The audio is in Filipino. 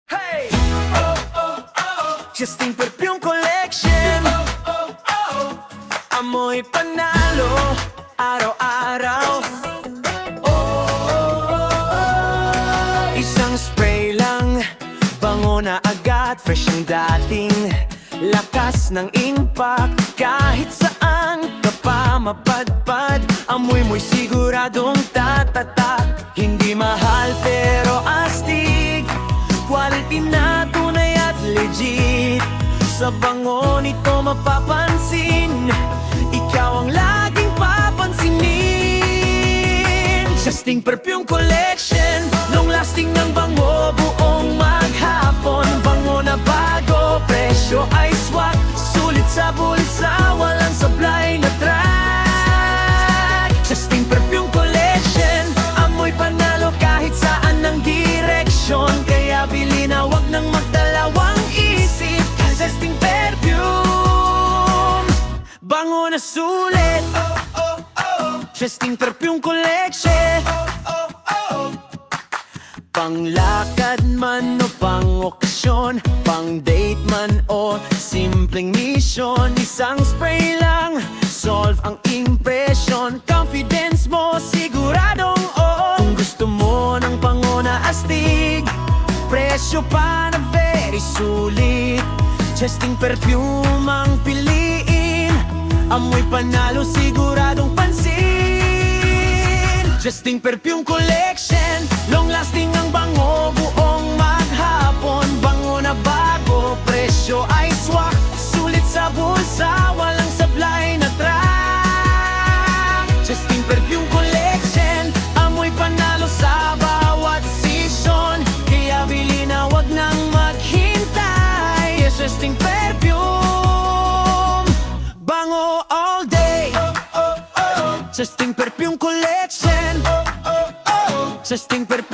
Hey! Justing Perfume Collection. Amoy panalo araw-araw. Isang spray lang, bango na agad, fresh ang dating lakas ng impact. Kahit saan ka pa mapadpad, amoy mo'y siguradong tatatak. Hindi mahal pero astig, quality na tunay at legit. Sa bango nito mapapansin, ikaw ang laging papansinin. Justing Perfume Collection, long lasting ng bango, buong maghapon. Bango na bago, presyo ay swak, sulit sa bulsa, walang sablay na track. Justing Perfume Collection, amoy panalo kahit saan ng direksyon. Kaya bili na wag nang magdalawang isip. Justing Perfume, bango na sulit. Justing Perfume Collection. Panglakad man o pang okasyon, pang date man o simpleng mission, isang spray lang, solve ang impression. Confidence mo siguradong on. Kung gusto mo ng bango na astig, presyo pa na very sulit, Justing Perfume ang piliin. Amoy panalo siguradong pansin. Justing Perfume Collection, long lasting ang bango, buong maghapon. Bango na bago, presyo ay swak, sulit sa bulsa, walang sablay na track. Justing Perfume Collection, amoy panalo sa bawat season. Kaya bili na wag nang maghintay. Justing Perfume, bango all day. Justing Perfume Collection. Justing Perfume